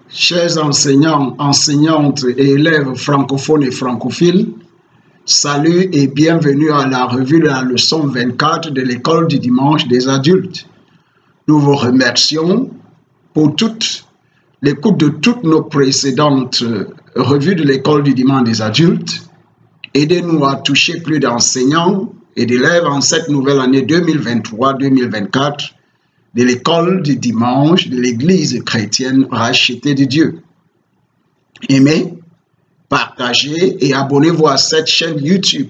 Chers enseignants, enseignantes et élèves francophones et francophiles, salut et bienvenue à la revue de la leçon 24 de l'école du dimanche des adultes. Nous vous remercions pour l'écoute de toutes nos précédentes revues de l'école du dimanche des adultes. Aidez-nous à toucher plus d'enseignants et d'élèves en cette nouvelle année 2023-2024 de l'école du dimanche de l'Église chrétienne rachetée de Dieu. Aimez, partagez et abonnez-vous à cette chaîne YouTube.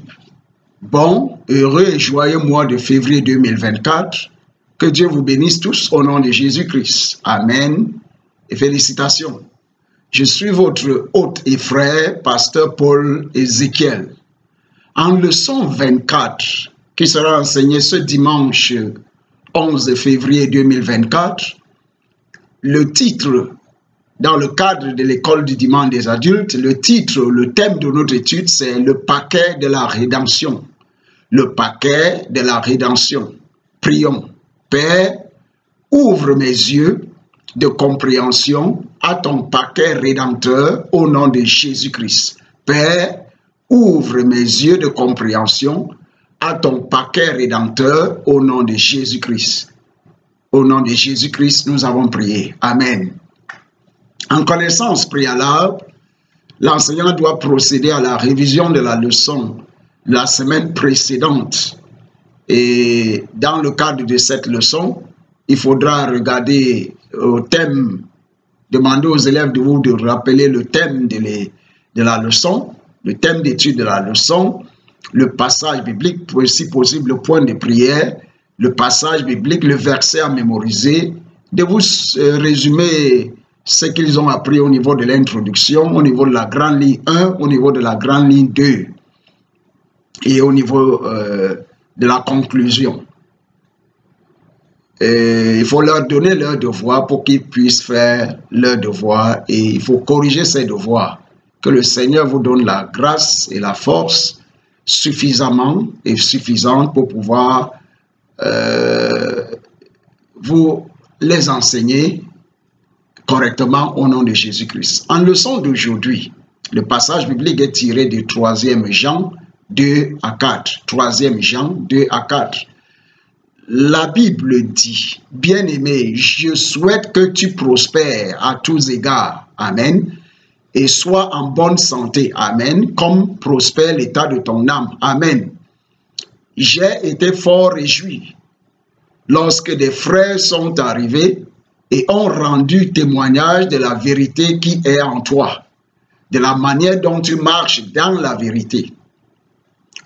Bon, heureux et joyeux mois de février 2024. Que Dieu vous bénisse tous au nom de Jésus-Christ. Amen et félicitations. Je suis votre hôte et frère, pasteur Paul Ézéchiel. En leçon 24, qui sera enseignée ce dimanche 11 février 2024, le titre, dans le cadre de l'école du dimanche des adultes, le thème de notre étude, c'est le paquet de la rédemption. Le paquet de la rédemption. Prions. Père, ouvre mes yeux de compréhension à ton paquet rédempteur au nom de Jésus-Christ. Père, ouvre mes yeux de compréhension à ton paquet rédempteur au nom de Jésus-Christ. Au nom de Jésus-Christ, nous avons prié. Amen. En connaissance préalable, l'enseignant doit procéder à la révision de la leçon la semaine précédente. Et dans le cadre de cette leçon, il faudra regarder au thème, demander aux élèves de rappeler le thème de la leçon, le thème d'étude de la leçon, le passage biblique, si possible le point de prière, le passage biblique, le verset à mémoriser, de vous résumer ce qu'ils ont appris au niveau de l'introduction, au niveau de la grande ligne 1, au niveau de la grande ligne 2 et au niveau de la conclusion. Et il faut leur donner leur devoir pour qu'ils puissent faire leur devoir et il faut corriger ces devoirs. Que le Seigneur vous donne la grâce et la force suffisamment et suffisante pour pouvoir vous les enseigner correctement au nom de Jésus-Christ. En leçon d'aujourd'hui, le passage biblique est tiré de 3e Jean 2 à 4. 3e Jean 2 à 4. La Bible dit, « Bien-aimé, je souhaite que tu prospères à tous égards. Amen. Et sois en bonne santé. Amen. Comme prospère l'état de ton âme. Amen. J'ai été fort réjoui lorsque des frères sont arrivés et ont rendu témoignage de la vérité qui est en toi, de la manière dont tu marches dans la vérité.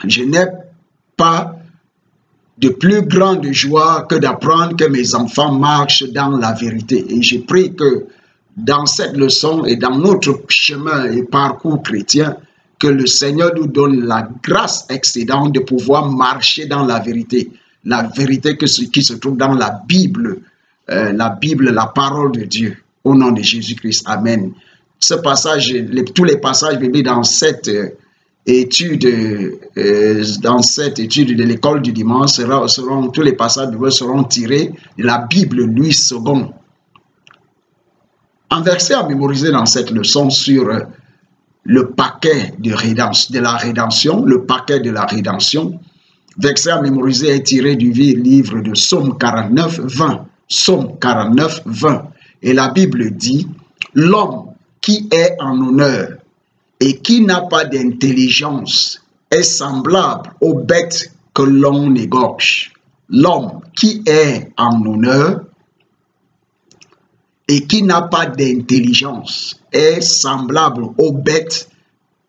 Je n'ai pas de plus grande joie que d'apprendre que mes enfants marchent dans la vérité. Et je prie que dans cette leçon et dans notre chemin et parcours chrétien, que le Seigneur nous donne la grâce excédente de pouvoir marcher dans la vérité qui se trouve dans la Bible, la parole de Dieu, au nom de Jésus-Christ. Amen. Ce passage, tous les passages bibliques dans cette étude de l'école du dimanche, tous les passages bibliques seront tirés de la Bible Louis II. Un verset à mémoriser dans cette leçon sur le paquet de la rédemption, le paquet de la rédemption. Verset à mémoriser est tiré du livre de Psaume 49, 20. Psaume 49, 20. Et la Bible dit, « L'homme qui est en honneur et qui n'a pas d'intelligence est semblable aux bêtes que l'on égorge. » L'homme qui est en honneur et qui n'a pas d'intelligence est semblable aux bêtes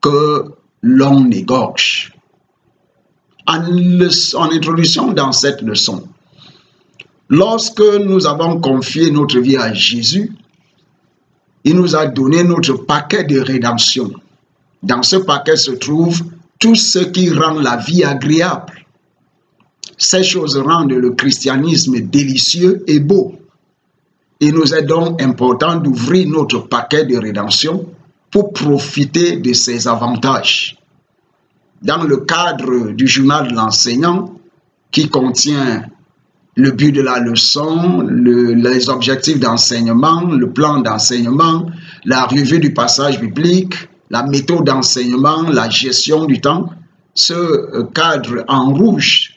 que l'on égorge. En introduction dans cette leçon, lorsque nous avons confié notre vie à Jésus, il nous a donné notre paquet de rédemption. Dans ce paquet se trouve tout ce qui rend la vie agréable. Ces choses rendent le christianisme délicieux et beau. Il nous est donc important d'ouvrir notre paquet de rédemption pour profiter de ses avantages. Dans le cadre du journal de l'enseignant, qui contient le but de la leçon, les objectifs d'enseignement, le plan d'enseignement, la revue du passage biblique, la méthode d'enseignement, la gestion du temps. Ce cadre en rouge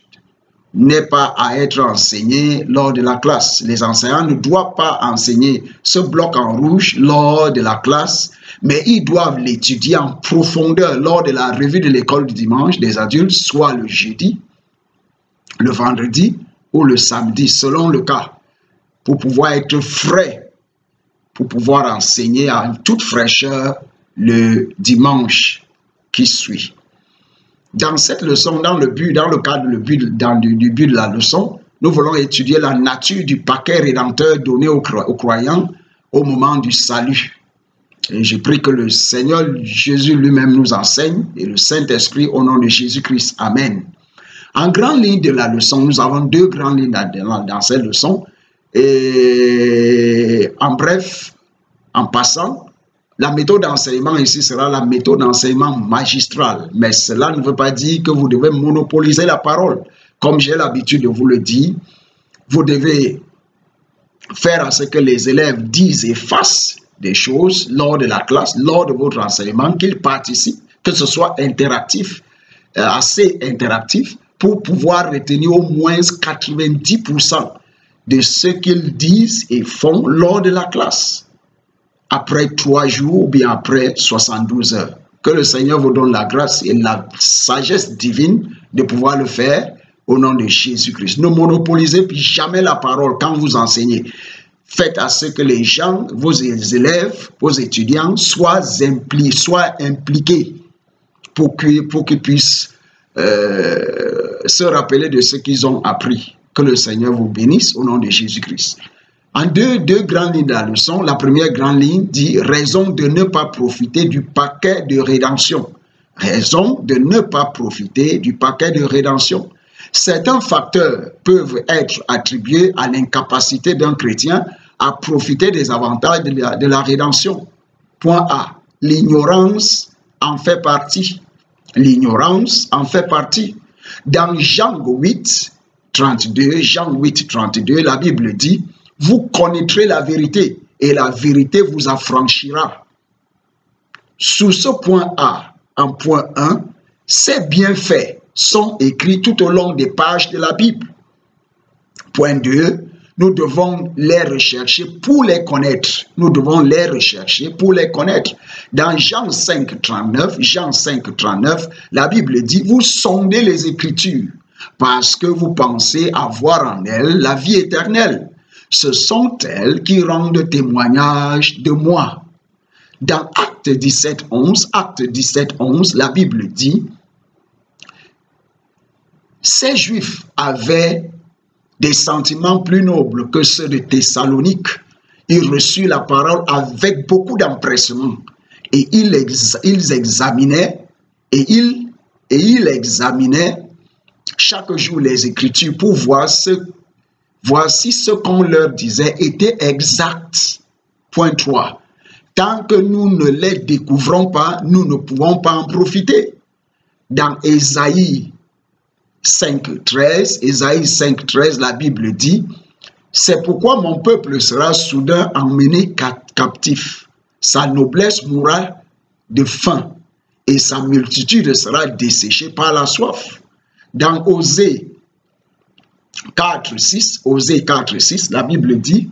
n'est pas à être enseigné lors de la classe. Les enseignants ne doivent pas enseigner ce bloc en rouge lors de la classe, mais ils doivent l'étudier en profondeur lors de la revue de l'école du dimanche des adultes, soit le jeudi, le vendredi ou le samedi, selon le cas, pour pouvoir être frais, pour pouvoir enseigner en toute fraîcheur le dimanche qui suit. Dans cette leçon, dans le cadre du but de la leçon, nous voulons étudier la nature du paquet rédempteur donné aux croyants au moment du salut. Et je prie que le Seigneur Jésus lui-même nous enseigne et le Saint-Esprit au nom de Jésus-Christ. Amen. En grande ligne de la leçon, nous avons deux grandes lignes dans cette leçon. Et en bref, en passant, la méthode d'enseignement ici sera la méthode d'enseignement magistrale. Mais cela ne veut pas dire que vous devez monopoliser la parole. Comme j'ai l'habitude de vous le dire, vous devez faire à ce que les élèves disent et fassent des choses lors de la classe, lors de votre enseignement, qu'ils participent, que ce soit interactif, assez interactif, pour pouvoir retenir au moins 90% de ce qu'ils disent et font lors de la classe. Après 3 jours ou bien après 72 heures. Que le Seigneur vous donne la grâce et la sagesse divine de pouvoir le faire au nom de Jésus-Christ. Ne monopolisez jamais la parole quand vous enseignez. Faites à ce que les gens, vos élèves, vos étudiants soient impliqués pour qu'ils puissent se rappeler de ce qu'ils ont appris. Que le Seigneur vous bénisse au nom de Jésus-Christ. En deux grandes lignes de la leçon, la première grande ligne dit « Raison de ne pas profiter du paquet de rédemption ». Raison de ne pas profiter du paquet de rédemption. Certains facteurs peuvent être attribués à l'incapacité d'un chrétien à profiter des avantages de la rédemption. Point A. L'ignorance en fait partie. L'ignorance en fait partie. Dans Jean 8, 32, la Bible dit « Vous connaîtrez la vérité et la vérité vous affranchira. » Sous ce point A, en point 1, ces bienfaits sont écrits tout au long des pages de la Bible. Point 2, nous devons les rechercher pour les connaître. Nous devons les rechercher pour les connaître. Dans Jean 5, 39, la Bible dit « Vous sondez les Écritures parce que vous pensez avoir en elles la vie éternelle. Ce sont elles qui rendent témoignage de moi. » Dans Acte 17, 11, la Bible dit « Ces Juifs avaient des sentiments plus nobles que ceux de Thessalonique. Ils reçurent la parole avec beaucoup d'empressement et ils examinaient chaque jour les Écritures pour voir si ce qu'on leur disait était exact. Point 3. Tant que nous ne les découvrons pas, nous ne pouvons pas en profiter. Dans Ésaïe 5.13, la Bible dit « C'est pourquoi mon peuple sera soudain emmené captif. Sa noblesse mourra de faim et sa multitude sera desséchée par la soif. » Dans Osée 4.6, la Bible dit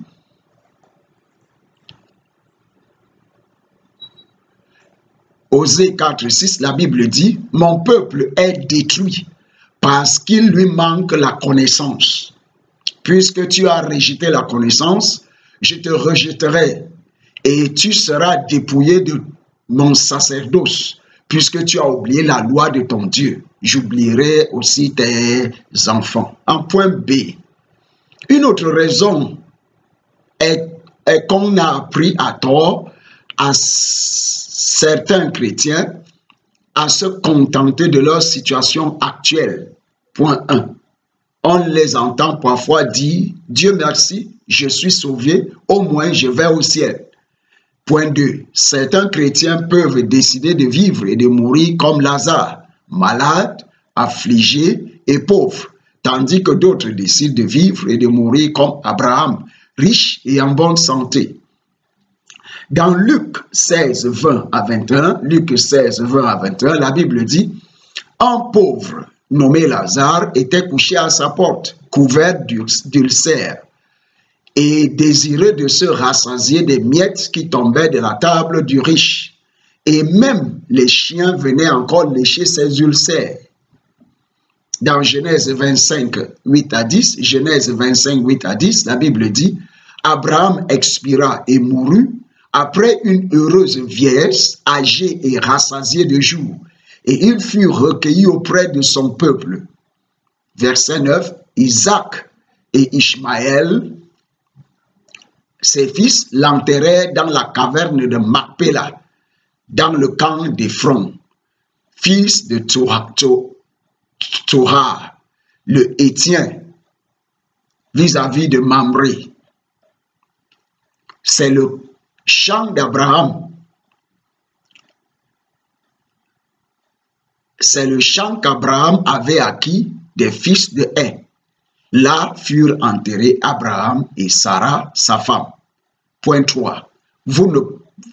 Osée 4.6, la Bible dit « Mon peuple est détruit parce qu'il lui manque la connaissance. Puisque tu as rejeté la connaissance, je te rejetterai et tu seras dépouillé de mon sacerdoce. Puisque tu as oublié la loi de ton Dieu, j'oublierai aussi tes enfants. » En point B, une autre raison est qu'on a appris à tort à certains chrétiens à se contenter de leur situation actuelle. Point 1. On les entend parfois dire « Dieu merci, je suis sauvé, au moins je vais au ciel ». Point 2. Certains chrétiens peuvent décider de vivre et de mourir comme Lazare, malade, affligé et pauvre, tandis que d'autres décident de vivre et de mourir comme Abraham, riche et en bonne santé. Dans Luc 16, 20 à 21, Luc 16, 20 à 21, la Bible dit « Un pauvre nommé Lazare était couché à sa porte, couvert d'ulcères, et désireux de se rassasier des miettes qui tombaient de la table du riche. Et même les chiens venaient encore lécher ses ulcères. » Dans Genèse 25, 8 à 10, Genèse 25, 8 à 10, la Bible dit « Abraham expira et mourut après une heureuse vieillesse, âgée et rassasiée de jours, et il fut recueilli auprès de son peuple. » Verset 9, Isaac et Ishmaël, ses fils, l'enterrèrent dans la caverne de Macpéla, dans le camp d'Éphron, fils de Torah, le Hétien, vis-à-vis de Mamré. C'est le champ d'Abraham. C'est le champ qu'Abraham avait acquis des fils de Heth. Là furent enterrés Abraham et Sarah, sa femme. Point 3. Vous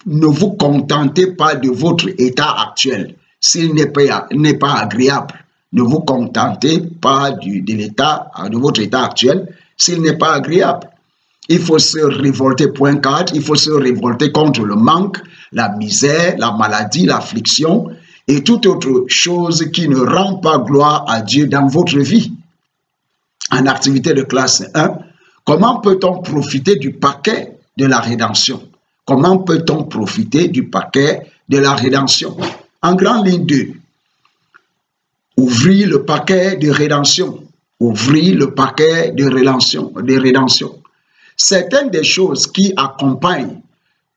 ne vous contentez pas de votre état actuel, s'il n'est pas agréable. Ne vous contentez pas de votre état actuel, s'il n'est pas agréable. Il faut se révolter, point 4, il faut se révolter contre le manque, la misère, la maladie, l'affliction et toute autre chose qui ne rend pas gloire à Dieu dans votre vie. En activité de classe 1, comment peut-on profiter du paquet de la rédemption? Comment peut-on profiter du paquet de la rédemption? En grande ligne 2, ouvrir le paquet de rédemption. Ouvrir le paquet de rédemption. Certaines des choses qui accompagnent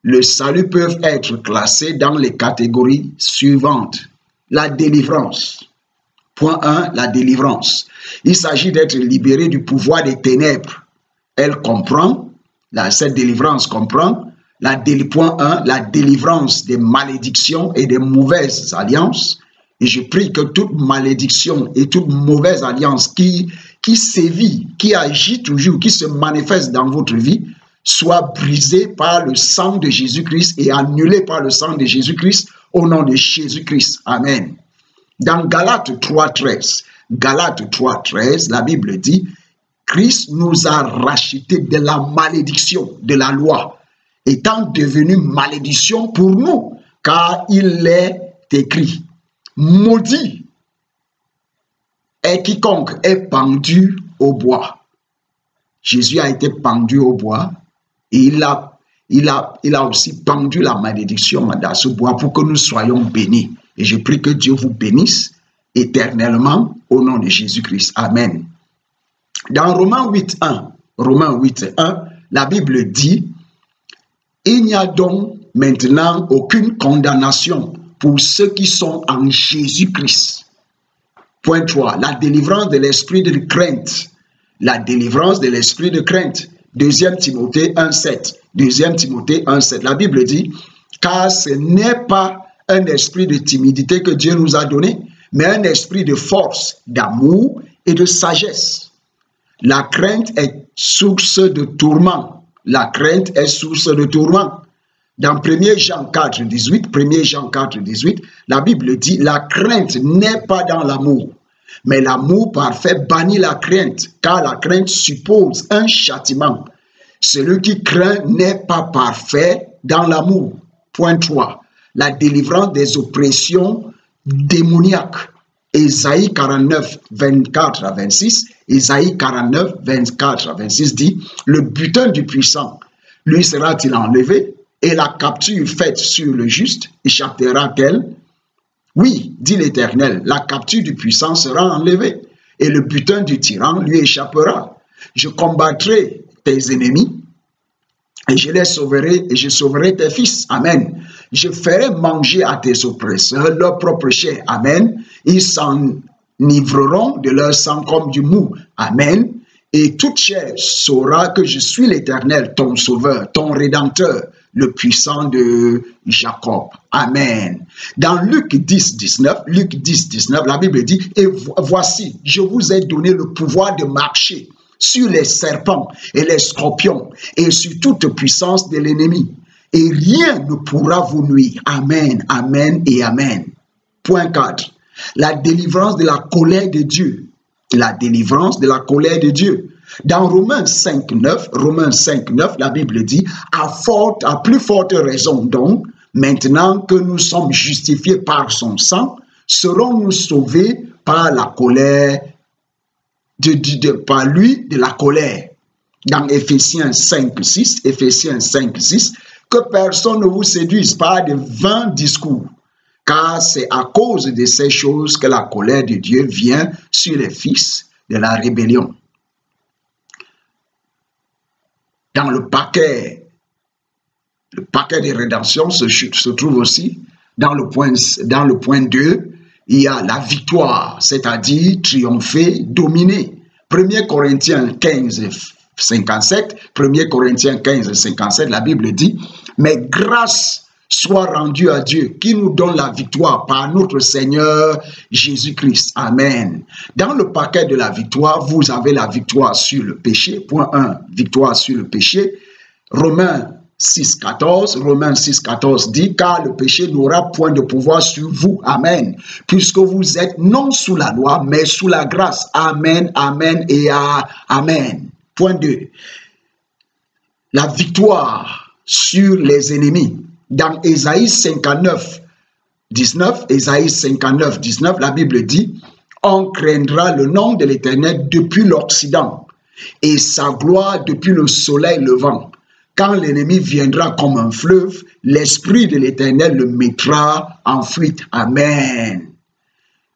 le salut peuvent être classées dans les catégories suivantes. La délivrance. Point 1, la délivrance. Il s'agit d'être libéré du pouvoir des ténèbres. Elle comprend, cette délivrance comprend, point 1, la délivrance des malédictions et des mauvaises alliances. Et je prie que toute malédiction et toute mauvaise alliance qui sévit, qui agit toujours, qui se manifeste dans votre vie, soit brisée par le sang de Jésus-Christ et annulée par le sang de Jésus-Christ au nom de Jésus-Christ. Amen. Dans Galates 3.13, la Bible dit « Christ nous a rachetés de la malédiction de la loi, étant devenu malédiction pour nous, car il est écrit, maudit est quiconque est pendu au bois. » Jésus a été pendu au bois et il a aussi pendu la malédiction dans ce bois pour que nous soyons bénis. Et je prie que Dieu vous bénisse éternellement au nom de Jésus-Christ. Amen. Dans Romains 8.1, la Bible dit « Il n'y a donc maintenant aucune condamnation pour ceux qui sont en Jésus-Christ. » Point 3. La délivrance de l'esprit de crainte. La délivrance de l'esprit de crainte. 2 Timothée 1.7. 2 Timothée 1.7. La Bible dit « Car ce n'est pas un esprit de timidité que Dieu nous a donné, mais un esprit de force, d'amour et de sagesse. » La crainte est source de tourment. La crainte est source de tourment. Dans 1 Jean 4.18, la Bible dit « La crainte n'est pas dans l'amour, mais l'amour parfait bannit la crainte, car la crainte suppose un châtiment. Celui qui craint n'est pas parfait dans l'amour. » Point 3. La délivrance des oppressions démoniaques. Ésaïe 49, 24 à 26. Ésaïe 49, 24 à 26 dit « Le butin du puissant, lui sera-t-il enlevé, et la capture faite sur le juste échappera-t-elle? Oui, dit l'Éternel, la capture du puissant sera enlevée, et le butin du tyran lui échappera. Je combattrai tes ennemis, et je les sauverai, et je sauverai tes fils. Amen. Je ferai manger à tes oppresseurs leur propre chair. Amen. Ils s'enivreront de leur sang comme du mou. Amen. Et toute chair saura que je suis l'Éternel, ton sauveur, ton rédempteur, le puissant de Jacob. Amen. Dans Luc 10, 19, la Bible dit, « Et voici, je vous ai donné le pouvoir de marcher sur les serpents et les scorpions et sur toute puissance de l'ennemi. Et rien ne pourra vous nuire. » Amen, amen et amen. Point 4. La délivrance de la colère de Dieu. La délivrance de la colère de Dieu. Dans Romains 5, 9, la Bible dit, à plus forte raison donc, maintenant que nous sommes justifiés par son sang, serons-nous sauvés par la colère par lui de la colère. Dans Éphésiens 5, 6, que personne ne vous séduise par de vains discours, car c'est à cause de ces choses que la colère de Dieu vient sur les fils de la rébellion. Dans le paquet de rédemption se trouve aussi, dans le point 2, il y a la victoire, c'est-à-dire triompher, dominer. 1 Corinthiens 15, 57, la Bible dit, « Mais grâce soit rendue à Dieu qui nous donne la victoire par notre Seigneur Jésus-Christ. » Amen. Dans le paquet de la victoire, vous avez la victoire sur le péché. Point 1, victoire sur le péché. Romains 6,14 dit, « Car le péché n'aura point de pouvoir sur vous. » Amen. Puisque vous êtes non sous la loi, mais sous la grâce. Amen, amen et amen. Point 2. La victoire sur les ennemis. Dans Ésaïe 59, 19, la Bible dit, « On craindra le nom de l'Éternel depuis l'Occident et sa gloire depuis le soleil levant. Quand l'ennemi viendra comme un fleuve, l'Esprit de l'Éternel le mettra en fuite. » Amen.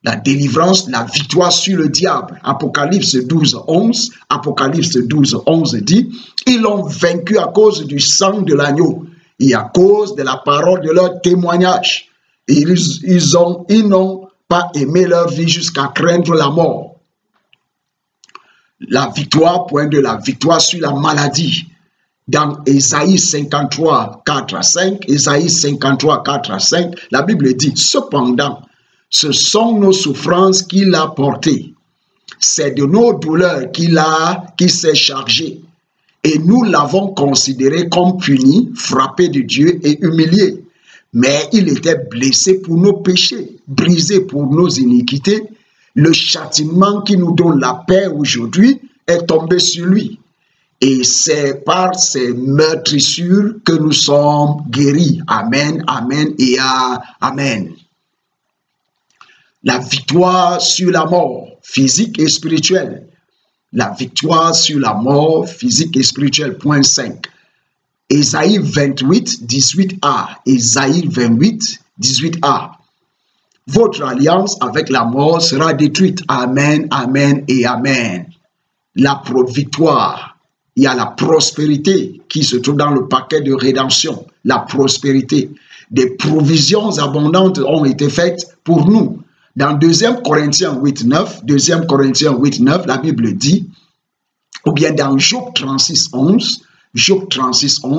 La délivrance, la victoire sur le diable. Apocalypse 12, 11 dit, « Ils l'ont vaincu à cause du sang de l'agneau et à cause de la parole de leur témoignage. Et ils n'ont pas aimé leur vie jusqu'à craindre la mort. » La victoire, point de la victoire sur la maladie. Dans Ésaïe 53, 4 à 5, la Bible dit, « Cependant, ce sont nos souffrances qu'il a portées. C'est de nos douleurs qu'il s'est chargé. Et nous l'avons considéré comme puni, frappé de Dieu et humilié. Mais il était blessé pour nos péchés, brisé pour nos iniquités. Le châtiment qui nous donne la paix aujourd'hui est tombé sur lui. Et c'est par ces meurtrissures que nous sommes guéris. » Amen, amen et amen. La victoire sur la mort physique et spirituelle. La victoire sur la mort physique et spirituelle. Point 5. Ésaïe 28, 18a. Ésaïe 28, 18a. Votre alliance avec la mort sera détruite. Amen, amen et amen. La victoire. Il y a la prospérité qui se trouve dans le paquet de rédemption. La prospérité. Des provisions abondantes ont été faites pour nous. Dans 2 Corinthiens 8, 9, la Bible dit, ou bien dans Job 36, 11,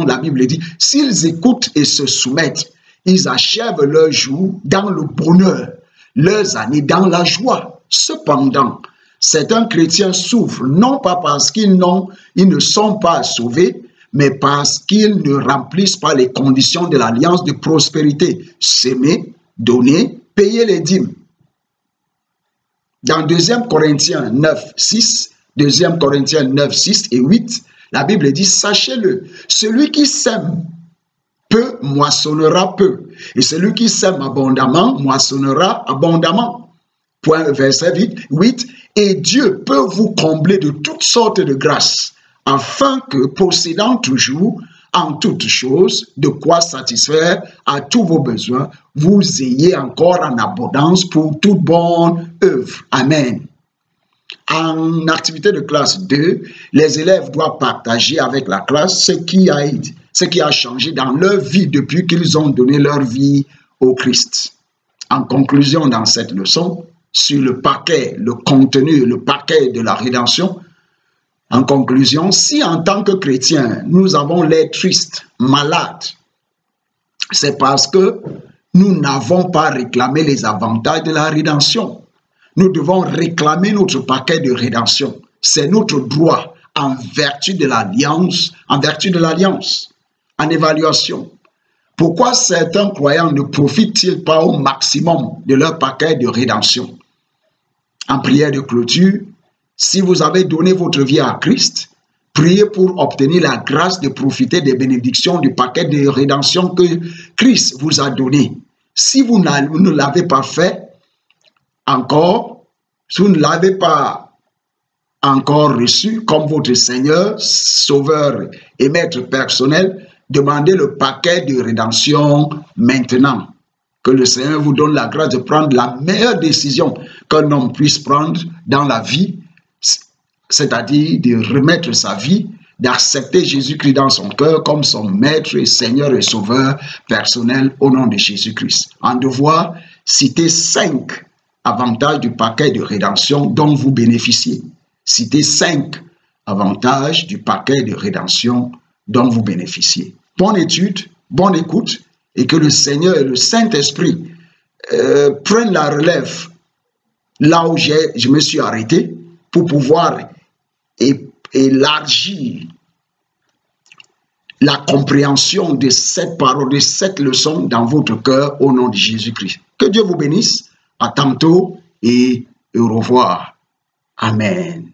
la Bible dit, « S'ils écoutent et se soumettent, ils achèvent leurs jours dans le bonheur, leurs années dans la joie. Cependant, certains chrétiens souffrent, non pas parce ils ne sont pas sauvés, mais parce qu'ils ne remplissent pas les conditions de l'alliance de prospérité. S'aimer, donner, payer les dîmes. » Dans 2 Corinthiens 9, 6 et 8, la Bible dit, « Sachez-le, celui qui sème peu moissonnera peu, et celui qui sème abondamment moissonnera abondamment. » Verset 8, « Et Dieu peut vous combler de toutes sortes de grâces, afin que, possédant toujours en toutes choses de quoi satisfaire à tous vos besoins, vous ayez encore en abondance pour toute bonne œuvre. » Amen. En activité de classe 2, les élèves doivent partager avec la classe ce qui a changé dans leur vie depuis qu'ils ont donné leur vie au Christ. En conclusion, dans cette leçon, sur le paquet, le contenu, le paquet de la rédemption, en conclusion, si en tant que chrétiens, nous avons l'air tristes, malades, C'est parce que nous n'avons pas réclamé les avantages de la rédemption. Nous devons réclamer notre paquet de rédemption. C'est notre droit en vertu de l'alliance, en évaluation. Pourquoi certains croyants ne profitent-ils pas au maximum de leur paquet de rédemption? En prière de clôture, si vous avez donné votre vie à Christ, priez pour obtenir la grâce de profiter des bénédictions du paquet de rédemption que Christ vous a donné. Si vous ne l'avez pas fait encore, si vous ne l'avez pas encore reçu comme votre Seigneur, Sauveur et Maître personnel, demandez le paquet de rédemption maintenant. Que le Seigneur vous donne la grâce de prendre la meilleure décision qu'un homme puisse prendre dans la vie, c'est-à-dire de remettre sa vie, d'accepter Jésus-Christ dans son cœur comme son Maître et Seigneur et Sauveur personnel au nom de Jésus-Christ. En devoir citer 5 avantages du paquet de rédemption dont vous bénéficiez. Citez 5 avantages du paquet de rédemption dont vous bénéficiez. Bonne étude, bonne écoute, et que le Seigneur et le Saint-Esprit prennent la relève là où je me suis arrêté pour pouvoir élargir la compréhension de cette parole, de cette leçon dans votre cœur au nom de Jésus-Christ. Que Dieu vous bénisse. À tantôt et au revoir. Amen.